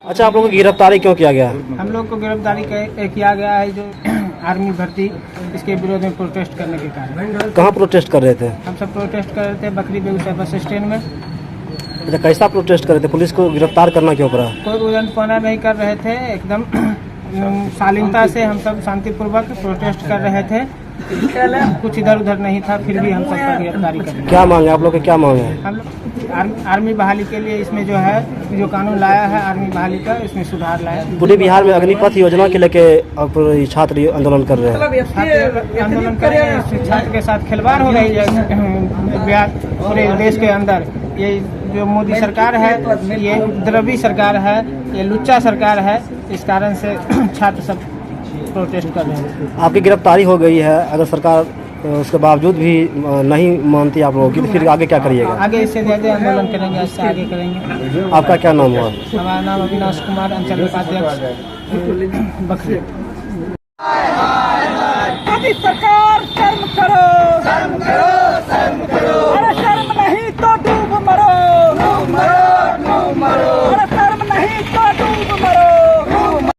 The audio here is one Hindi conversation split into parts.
अच्छा, आप लोगों की गिरफ्तारी क्यों किया गया? हम लोग को गिरफ्तारी किया गया है जो आर्मी भर्ती इसके विरोध में प्रोटेस्ट करने के कारण। कहाँ प्रोटेस्ट कर रहे थे? हम सब प्रोटेस्ट कर रहे थे बकरी बेगूसराय बस स्टैंड में। अच्छा, कैसा प्रोटेस्ट कर रहे थे? पुलिस को गिरफ्तार करना क्यों पड़ा? कोई उल्लंघन नहीं कर रहे थे, एकदम शालीनता से हम सब शांतिपूर्वक प्रोटेस्ट कर रहे थे। कुछ इधर उधर नहीं था, फिर भी हम सब पर गिरफ्तारी कर रहे हैं। क्या मांगे आप लोग के? क्या मांगे? हम लोग आर्मी बहाली के लिए इसमें जो है जो कानून लाया है आर्मी बहाली का, इसमें सुधार लाया। पूरे बिहार में अग्निपथ योजना के लेके अब छात्र आंदोलन कर रहे हैं। छात्र आंदोलन कर रहे हैं, छात्र के साथ खिलवाड़ हो रही है बिहार पूरे देश के अंदर। ये जो मोदी सरकार है ये उपद्रवी सरकार है, ये लुच्चा सरकार है, इस कारण से छात्र सब प्रोटेस्ट कर रहे हैं। आपकी गिरफ्तारी हो गई है, अगर सरकार उसके बावजूद भी नहीं मानती आप लोगों की, तो फिर आगे क्या करिएगा? आगे इससे ज़्यादा आंदोलन करेंगे, इससे आगे करेंगे। आपका क्या नाम हुआ? हमारा नाम अविनाश कुमार, अंचल उपाध्यक्ष बकरी। मोदी सरकार शर्म करो, शर्म करो, शर्म करो। अरे शर्म नहीं तो डूब मरो, डूब मरो, डूब मरो। अरे शर्म नहीं तो डूब मरो, डूब मरो।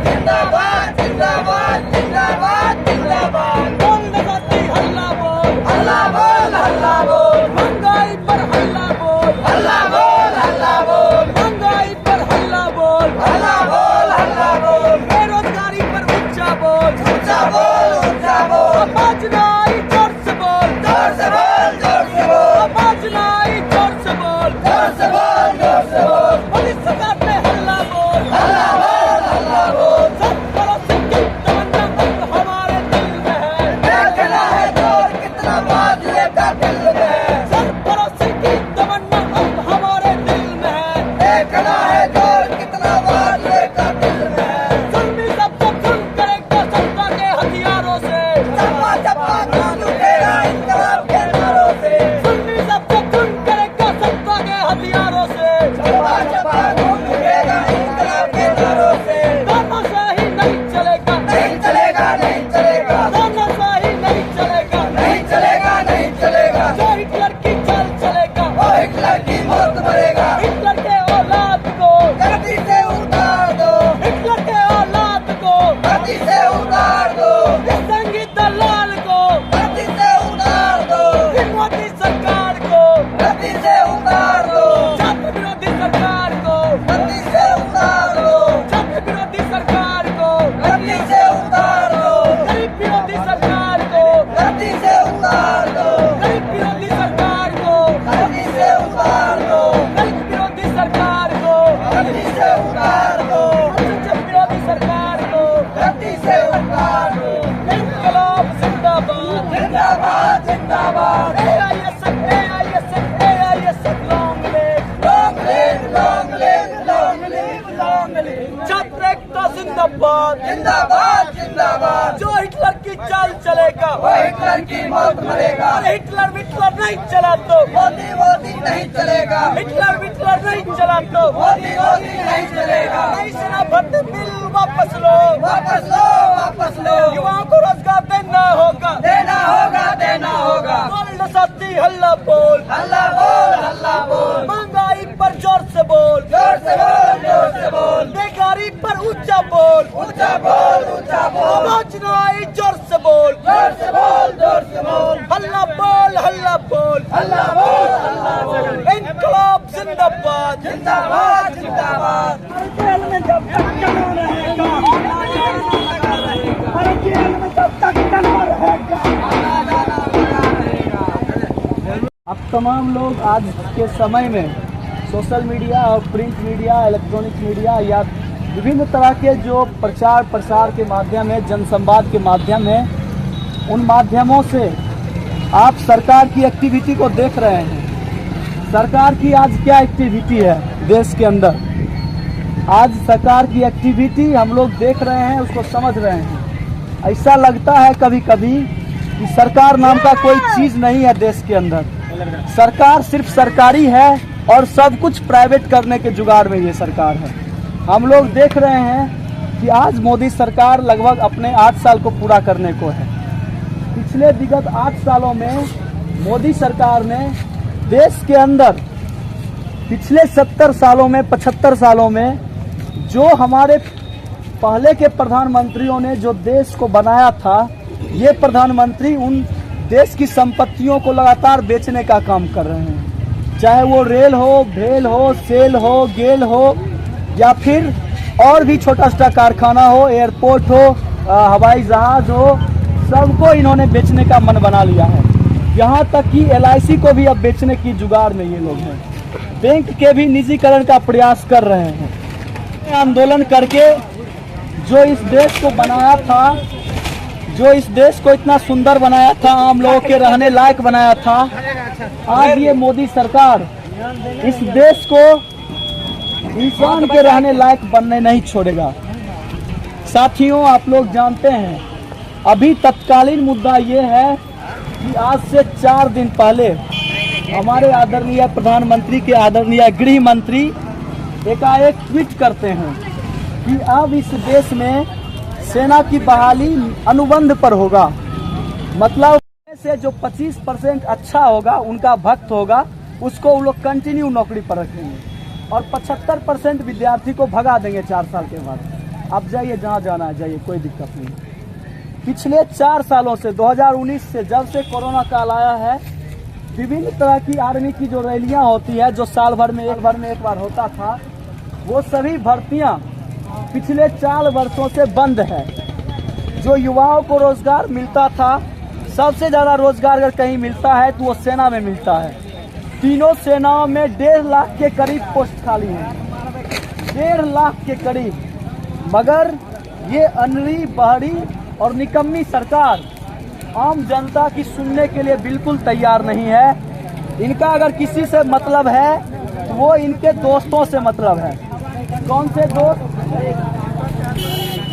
जिंदाबाद, जिंदाबाद, जिंदाबाद, जिंदाबाद। बोल नजाती हल्ला बोल, हल्ला बोल, हल्ला बोल। महंगाई पर हल्ला बोल, हल्ला बोल, हल्ला बोल। महंगाई पर हल्ला बोल, हल्ला बोल, हल्ला बोल। बेरोजगारी पर ऊंचा बोल, ऊंचा बोल, ऊंचा बोल। आवाज ना आई जोर से बोल, जोर से बोल, जोर से बोल। आवाज ना आई जोर से बोल, जोर से बोल, जोर से बोल। पुलिस सरकार पे हल्ला बोल, हल्ला बोल, हल्ला बोल। सब पड़ोसी की तमन्ना अब हमारे दिल में है, देखना है जोर कितना बादले का दिल में है। सब पड़ोसी की तमन्ना अब हमारे दिल में है, देखना है जोर कितना बादले का दिल में है। जुल्मी सबको जुल्म करेगा सत्ता के हथियारों से, चप्पा चप्पा खून उठेगा इंकलाब के नारों से। जुल्मी सबको जुल्म करेगा सत्ता के हथियारों से, चप्पा चप्पा खून उठेगा इंकलाब के नारों से। तानाशाही नहीं चलेगा, नहीं चलेगा, नहीं चलेगा। तानाशाही नहीं चलेगा, नहीं चलेगा, नहीं चलेगा। जो हिटलर की चाल चलेगा वो हिटलर की मौत मरेगा। हिटलर के औलाद को धरती से उतार दो, हिटलर के औलाद को धरती से उतार दो। इस संगी दलाल को धरती से उतार दो, इस मोदी सरकार को धरती से उतार दो। छात्र विरोधी सरकार को धरती से उतार दो, छात्र विरोधी सरकार को धरती से उतार दो। गरीब विरोधी सरकार को धरती से उतार दो, गरीब विरोधी सरकार को धरती से उतार दो। गरीब विरोधी सरकार को धरती से उतार दो, शिक्षक विरोधी सरकार को धरती से उतार दो। इंकलाब जिंदाबाद, जिंदाबाद, जिंदाबाद। AISF, AISF, AISF, long live, long live, long live, long live, long live. छात्र एकता जिंदाबाद, जिंदाबाद, जिंदाबाद। जो हिटलर की चाल चलेगा वो हिटलर की मौत मरेगा। अरे हिटलर विटलर नहीं चला तो मोदी मोदी नहीं चलेगा। हिटलर विटलर नहीं चला तो मोदी मोदी नहीं चलेगा। नई सेना भर्ती बिल वापस लो, वापस लो, वापस लो। युवाओं को रोजगार देना होगा, देना होगा, देना होगा। बोल साथी हल्ला बोल, हल्ला बोल, हल्ला बोल। महंगाई पर जोर से बोल, जोर से बोल, जोर से बोल। बेकारी पर ऊंचा बोल, ऊंचा बोल, ऊंचा बोल। आवाज ना आई जोर से बोल, जोर से बोल, जोर से बोल। हल्ला बोल, हल्ला बोल, हल्ला बोल, हल्ला बोल। इंकलाब जिंदाबाद, जिंदाबाद, जिंदाबाद। जेल में जब तक जना रहेगा, हर जेल में जब तक जना रहेगा। अब तमाम लोग आज के समय में सोशल मीडिया और प्रिंट मीडिया, इलेक्ट्रॉनिक मीडिया या विभिन्न तरह के जो प्रचार प्रसार के माध्यम है, जनसंवाद के माध्यम है, उन माध्यमों से आप सरकार की एक्टिविटी को देख रहे हैं। सरकार की आज क्या एक्टिविटी है देश के अंदर, आज सरकार की एक्टिविटी हम लोग देख रहे हैं, उसको समझ रहे हैं। ऐसा लगता है कभी कभी कि सरकार नाम का कोई चीज़ नहीं है देश के अंदर। सरकार सिर्फ सरकारी है और सब कुछ प्राइवेट करने के जुगाड़ में ये सरकार है। हम लोग देख रहे हैं कि आज मोदी सरकार लगभग अपने 8 साल को पूरा करने को है। पिछले विगत 8 सालों में मोदी सरकार ने देश के अंदर पिछले 70 सालों में 75 सालों में जो हमारे पहले के प्रधानमंत्रियों ने जो देश को बनाया था, ये प्रधानमंत्री उन देश की संपत्तियों को लगातार बेचने का काम कर रहे हैं। चाहे वो रेल हो, भेल हो, सेल हो, गेल हो, या फिर और भी छोटा सा कारखाना हो, एयरपोर्ट हो, हवाई जहाज हो, सबको इन्होंने बेचने का मन बना लिया है। यहाँ तक कि LIC को भी अब बेचने की जुगाड़ में ये लोग हैं। बैंक के भी निजीकरण का प्रयास कर रहे हैं। आंदोलन करके जो इस देश को बनाया था, जो इस देश को इतना सुंदर बनाया था, आम लोगों के रहने लायक बनाया था, आज ये मोदी सरकार इस देश को इंसान के रहने लायक बनने नहीं छोड़ेगा। साथियों, आप लोग जानते हैं, अभी तत्कालीन मुद्दा ये है कि आज से 4 दिन पहले हमारे आदरणीय प्रधानमंत्री के आदरणीय गृह मंत्री एकाएक ट्वीट करते हैं कि अब इस देश में सेना की बहाली अनुबंध पर होगा। मतलब से जो 25% अच्छा होगा, उनका भक्त होगा, उसको वो लोग कंटिन्यू नौकरी पर रखेंगे और 75% विद्यार्थी को भगा देंगे 4 साल के बाद। आप जाइए जहाँ जाना है जाइए, कोई दिक्कत नहीं। पिछले 4 सालों से 2019 से जब से कोरोना काल आया है, विभिन्न तरह की आर्मी की जो रैलियां होती है, जो साल भर में एक बार होता था, वो सभी भर्तियां पिछले 4 वर्षों से बंद है। जो युवाओं को रोजगार मिलता था, सबसे ज्यादा रोजगार अगर कहीं मिलता है तो वो सेना में मिलता है। तीनों सेनाओं में 1.5 लाख के करीब पोस्ट खाली हैं, 1.5 लाख के करीब। मगर ये अनरी, बहरी और निकम्मी सरकार आम जनता की सुनने के लिए बिल्कुल तैयार नहीं है। इनका अगर किसी से मतलब है तो वो इनके दोस्तों से मतलब है। कौन से दोस्त?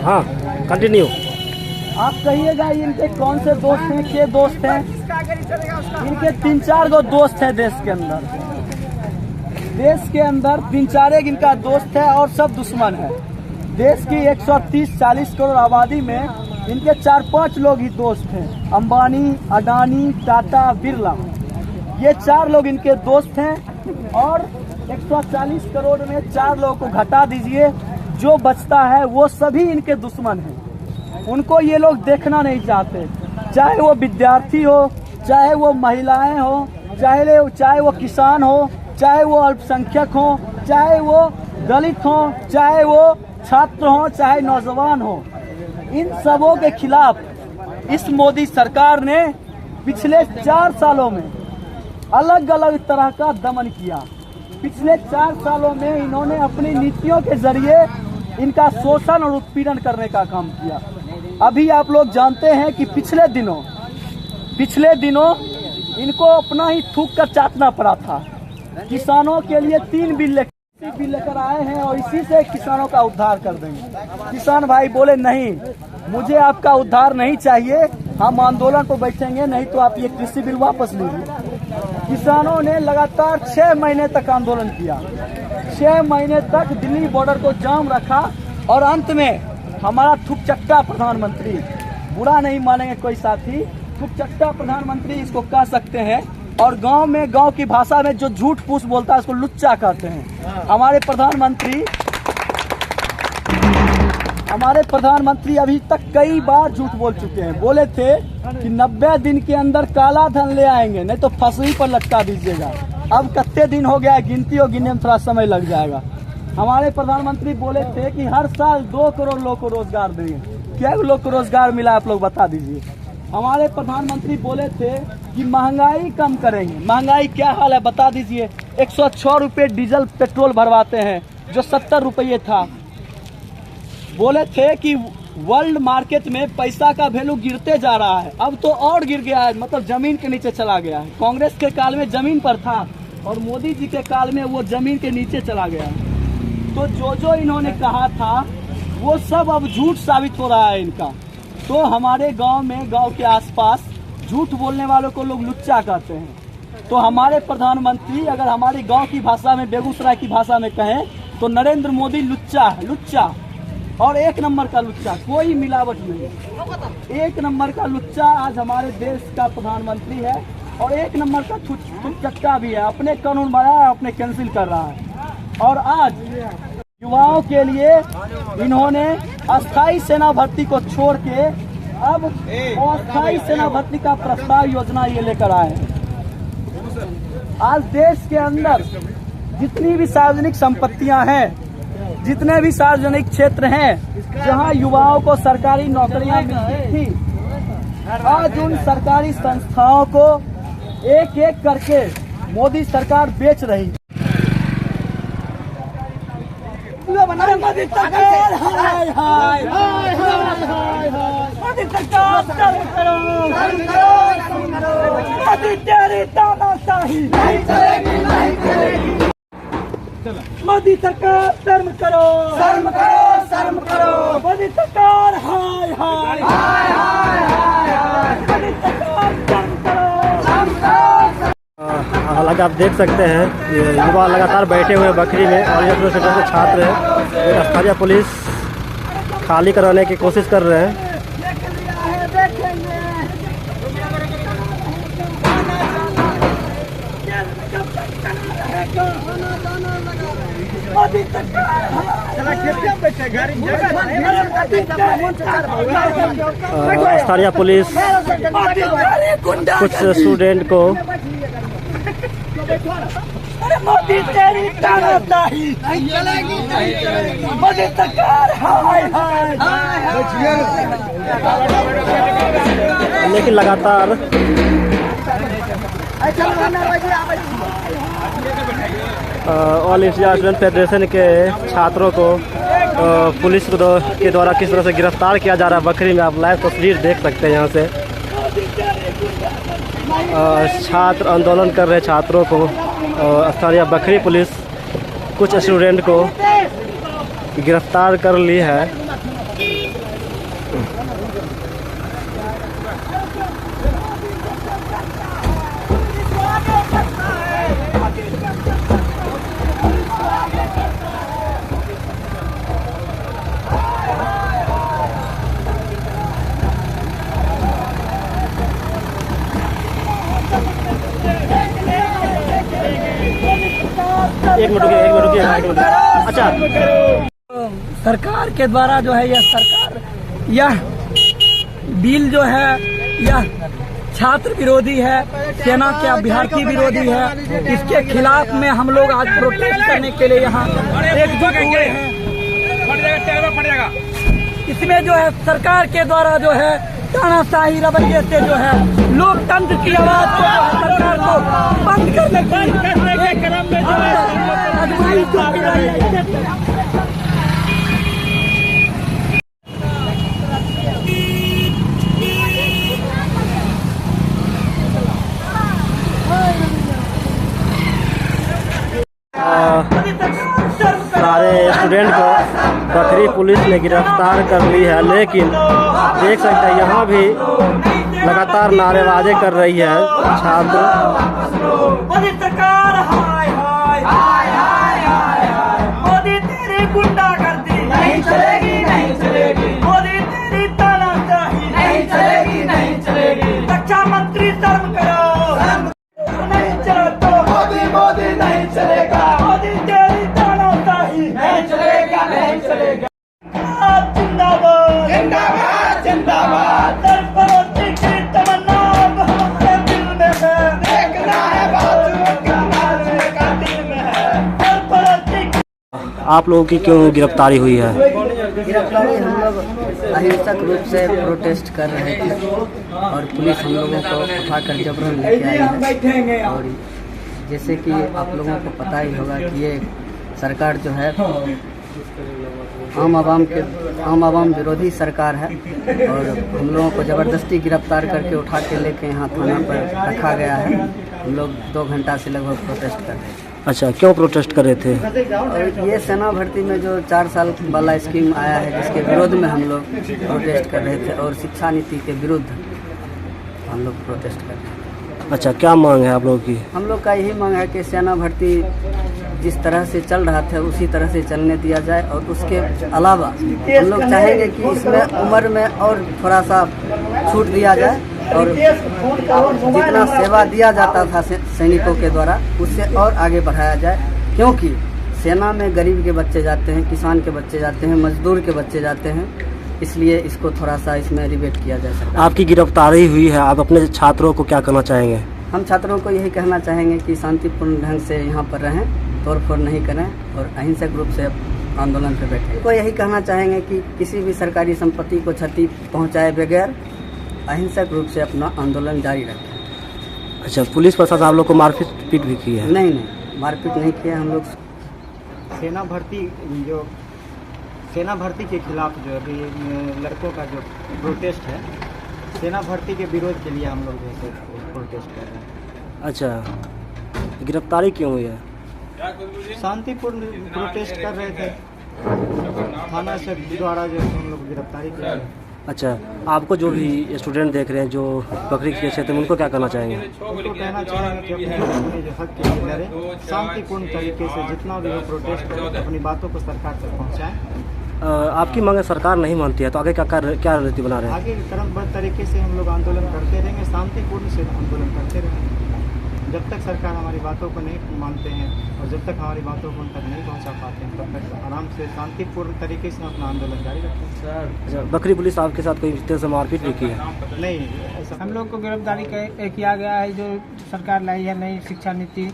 हाँ, कंटिन्यू। आप कहिएगा इनके कौन से दोस्त हैं, के दोस्त हैं? इनके 3-4 गो दोस्त हैं देश के अंदर। देश के अंदर 3-4 इनका दोस्त है और सब दुश्मन है। देश की 130-40 करोड़ आबादी में इनके 4-5 लोग ही दोस्त हैं। अंबानी, अडानी, टाटा, बिरला, ये 4 लोग इनके दोस्त हैं। और 140 करोड़ में 4 लोगों को घटा दीजिए, जो बचता है वो सभी इनके दुश्मन हैं। उनको ये लोग देखना नहीं चाहते, चाहे वो विद्यार्थी हो, चाहे वो महिलाएं हो, चाहे वो किसान हो, चाहे वो अल्पसंख्यक हो, चाहे वो दलित हो, चाहे वो छात्र हो, चाहे नौजवान हो। इन सबों के खिलाफ इस मोदी सरकार ने पिछले 4 सालों में अलग अलग तरह का दमन किया। पिछले 4 सालों में इन्होंने अपनी नीतियों के जरिए इनका शोषण और उत्पीड़न करने का काम किया। अभी आप लोग जानते हैं कि पिछले दिनों इनको अपना ही थूक कर चाटना पड़ा था। किसानों के लिए 3 बिल लेकर आए हैं और इसी से किसानों का उद्धार कर देंगे। किसान भाई बोले नहीं, मुझे आपका उद्धार नहीं चाहिए, हम आंदोलन पर बैठेंगे, नहीं तो आप ये कृषि बिल वापस लीजिए। किसानों ने लगातार 6 महीने तक आंदोलन किया, 6 महीने तक दिल्ली बॉर्डर को जाम रखा और अंत में हमारा थुकचट्टा प्रधानमंत्री, बुरा नहीं मानेंगे कोई साथी, थुकचट्टा प्रधानमंत्री इसको कह सकते हैं, और गांव की भाषा में जो झूठ फूस बोलता है उसको लुच्चा कहते हैं। हमारे प्रधानमंत्री अभी तक कई बार झूठ बोल चुके हैं। बोले थे कि 90 दिन के अंदर काला धन ले आएंगे, नहीं तो फांसी पर लटका दीजिएगा। अब कितने दिन हो गया, गिनती और गिनने में थोड़ा समय लग जाएगा। हमारे प्रधानमंत्री बोले थे कि हर साल 2 करोड़ लोग को रोजगार देंगे। क्या लोग को रोजगार मिला आप लोग बता दीजिए। हमारे प्रधानमंत्री बोले थे कि महंगाई कम करेंगे। महंगाई क्या हाल है बता दीजिए। 106 रुपये डीजल पेट्रोल भरवाते हैं जो 70 रुपये था। बोले थे कि वर्ल्ड मार्केट में पैसा का वैल्यू गिरते जा रहा है, अब तो और गिर गया है, मतलब जमीन के नीचे चला गया है। कांग्रेस के काल में जमीन पर था और मोदी जी के काल में वो जमीन के नीचे चला गया है। तो जो इन्होंने कहा था वो सब अब झूठ साबित हो रहा है इनका। तो हमारे गांव के आसपास झूठ बोलने वालों को लोग लुच्चा कहते हैं। तो हमारे प्रधानमंत्री अगर हमारी गांव की भाषा में, बेगूसराय की भाषा में कहें तो नरेंद्र मोदी लुच्चा है, लुच्चा, और 1 नंबर का लुच्चा, कोई मिलावट नहीं, 1 नंबर का लुच्चा आज हमारे देश का प्रधानमंत्री है। और एक नंबर का चक्का भी है। अपने कानून बनाया, अपने कैंसिल कर रहा है। और आज युवाओं के लिए इन्होंने अस्थाई सेना भर्ती को छोड़ के अब अस्थाई सेना भर्ती का प्रस्ताव योजना ये लेकर आए। आज देश के अंदर जितनी भी सार्वजनिक संपत्तियां हैं, जितने भी सार्वजनिक क्षेत्र हैं जहां युवाओं को सरकारी नौकरियां मिलती थी, आज उन सरकारी संस्थाओं को एक एक करके मोदी सरकार बेच रही है। मोदी सरकार हाय हाय हाय हाय, मोदी सरकार कर्म करो, मोदी तेरी तानाशाही नहीं चलेगी, नहीं चलेगी। मोदी सरकार शर्म करो, शर्म करो, शर्म करो। मोदी सरकार हाय हाय हाय हाय हाय, मोदी सरकार शर्म करो, शर्म करो। हालांकि आप देख सकते हैं ये युवा लगातार बैठे हुए बकरी में और ये सेंटर के छात्र हैं। स्थानीय पुलिस खाली कराने की कोशिश कर रहे हैं। स्थानीय पुलिस कुछ स्टूडेंट को मोदी तेरी तानाशाही नहीं चलेगी, नहीं चलेगी। मोदी सरकार हाय हाय हाय, लेकिन लगातार ऑल इंडिया स्टूडेंट फेडरेशन के छात्रों को पुलिस के द्वारा किस तरह से गिरफ्तार किया जा रहा है। बकरी में आप लाइव तस्वीर देख सकते हैं। यहाँ से छात्र आंदोलन कर रहे छात्रों को स्थानीय बकरी पुलिस कुछ स्टूडेंट को गिरफ्तार कर ली है। एक मिनट रुकिए। अच्छा, सरकार के द्वारा जो है यह बिल जो है यह छात्र विरोधी है, सेना के अभ्यर्थी विरोधी है। इसके खिलाफ में हम लोग आज प्रोटेस्ट करने के लिए यहाँ एकजुट हुए हैं। इसमें जो है सरकार के द्वारा जो है तानाशाही रवैये से जो है लोकतंत्र की आवाज को सरकार को बंद करने के क्रम में जो है अगुवाई कर रही है। सारे स्टूडेंट को बकरी पुलिस ने गिरफ्तार कर ली है, लेकिन देख सकते हैं यहाँ भी लगातार नारेबाजी कर रही है छात्र। मोदी सरकार हाय हाय हाय हाय हाय, मोदी तेरी गुंडागर्दी नहीं चलेगी, नहीं चलेगी। मोदी तेरी तानाशाही नहीं चलेगी, नहीं चलेगी। रक्षा मंत्री शर्म करो, नहीं चलो तो मोदी नहीं चलेगा। मोदी तेरी तानाशाही नहीं चलेगा, नहीं चलेगा। जिंदाबाद जिंदाबाद जिंदाबाद। सरपंच की तमन्ना हमारे दिल में है, देखना है बाजू का दिल में है। आप लोगों की क्यों गिरफ्तारी हुई है? गिरफ्तारी हम लोग अहिंसक रूप से प्रोटेस्ट कर रहे थे और पुलिस हम लोगों को उठाकर जबरन लेके आई है। और जैसे कि आप लोगों को पता ही होगा कि ये सरकार जो है आम आवाम विरोधी सरकार है और हम लोगों को ज़बरदस्ती गिरफ्तार करके उठा के लेके यहाँ थाना पर रखा गया है। हम लोग 2 घंटा से लगभग प्रोटेस्ट कर रहे थे। अच्छा, क्यों प्रोटेस्ट कर रहे थे? और ये सेना भर्ती में जो 4 साल वाला स्कीम आया है जिसके विरोध में हम लोग प्रोटेस्ट कर रहे थे और शिक्षा नीति के विरुद्ध हम लोग प्रोटेस्ट कर रहे थे। अच्छा, क्या मांग है आप लोगों की? हम लोग का यही मांग है कि सेना भर्ती जिस तरह से चल रहा था उसी तरह से चलने दिया जाए और उसके अलावा हम लोग चाहेंगे कि इसमें उम्र में और थोड़ा सा छूट दिया जाए और जितना सेवा दिया जाता था सैनिकों के द्वारा उससे और आगे बढ़ाया जाए, क्योंकि सेना में गरीब के बच्चे जाते हैं, किसान के बच्चे जाते हैं, मजदूर के बच्चे जाते हैं, इसलिए इसको थोड़ा सा इसमें रिबेट किया जा सकता है। आपकी गिरफ्तारी हुई है, आप अपने छात्रों को क्या कहना चाहेंगे? हम छात्रों को यही कहना चाहेंगे कि शांतिपूर्ण ढंग से यहाँ पर रहें, तोड़फोड़ नहीं करें और अहिंसक रूप से आंदोलन पर बैठें। तो यही कहना चाहेंगे कि किसी भी सरकारी संपत्ति को क्षति पहुँचाए बगैर अहिंसक रूप से अपना आंदोलन जारी रखें। अच्छा, पुलिस प्रशासन आप लोग को मारपीट भी की है? नहीं, मारपीट नहीं किया हम लोग। सेना भर्ती के खिलाफ जो अभी लड़कों का जो प्रोटेस्ट है, सेना भर्ती के विरोध के लिए हम लोग जैसे प्रोटेस्ट कर रहे हैं। अच्छा, गिरफ्तारी क्यों हुई है? शांतिपूर्ण प्रोटेस्ट कर रहे थे, थाना से द्वारा जो हम लोग गिरफ्तारी कर रहे हैं। अच्छा, आपको जो भी स्टूडेंट देख रहे हैं जो बकरी के क्षेत्र में, उनको क्या कहना चाहेंगे? उनको कहना चाहेंगे कि अपने जो हक के लिए लड़े, शांतिपूर्ण तरीके से जितना भी वो प्रोटेस्ट करें, अपनी बातों को सरकार तक पहुँचाएं। आपकी मांग सरकार नहीं मानती है तो आगे क्या रणनीति बना रहे हैं? आगे क्रमबद्ध तरीके से हम लोग आंदोलन करते रहेंगे, शांतिपूर्ण से आंदोलन करते रहेंगे जब तक सरकार हमारी बातों को नहीं मानते हैं और जब तक हमारी बातों को उन तक नहीं पहुंचा पाते हैं, तब तक आराम से शांतिपूर्ण तरीके से अपना आंदोलन जारी रखें। अच्छा, बकरी पुलिस आपके साथ कोई तरह से मारपीट भी की है? नहीं, ऐसा हम लोग को गिरफ्तारी किया गया है। जो सरकार लाई है नई शिक्षा नीति,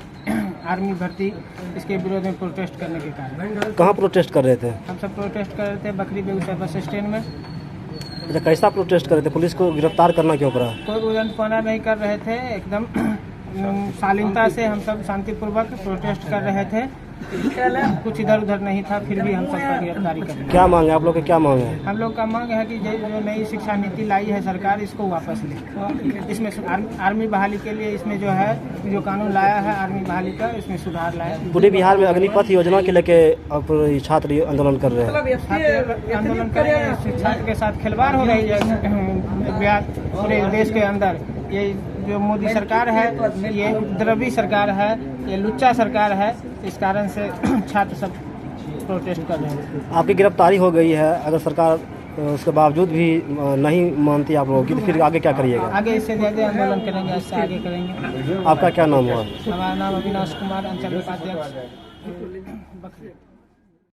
आर्मी भर्ती, इसके विरोध में प्रोटेस्ट करने के कारण। कहाँ प्रोटेस्ट कर रहे थे? हम सब प्रोटेस्ट कर रहे थे बकरी बेगूसराय बस स्टैंड में। अच्छा, कैसा प्रोटेस्ट कर रहे थे? पुलिस को गिरफ्तार करना क्यों पड़ा? कोई उल्लंघन नहीं कर रहे थे, एकदम शालीनता से हम सब शांतिपूर्वक प्रोटेस्ट कर रहे थे, कुछ इधर उधर नहीं था, फिर भी हम सब पर गिरफ्तारी कर रहे हैं। क्या मांग है आप लोग की? क्या मांग है? हम लोग का मांग है कि जो नई शिक्षा नीति लाई है सरकार, इसको वापस ले। इसमें आर्मी बहाली के लिए इसमें जो है जो कानून लाया है आर्मी बहाली का, इसमें सुधार लाया। पूरे बिहार में अग्निपथ योजना के लेके अब छात्र आंदोलन कर रहे हैं। छात्र आंदोलन कर रहे हैं, छात्र के साथ खिलवाड़ हो रही है पूरे देश के अंदर। ये जो मोदी सरकार है, ये उपद्रवी सरकार है, ये लुच्चा सरकार है, इस कारण से छात्र सब प्रोटेस्ट कर रहे हैं। आपकी गिरफ्तारी हो गई है, अगर सरकार उसके बावजूद भी नहीं मानती आप लोगों की, तो फिर आगे क्या करिएगा? आगे इससे ज़्यादा आंदोलन करेंगे, इससे आगे करेंगे। आपका क्या नाम हुआ? हमारा नाम अविनाश कुमार, अंचल उपाध्यक्ष।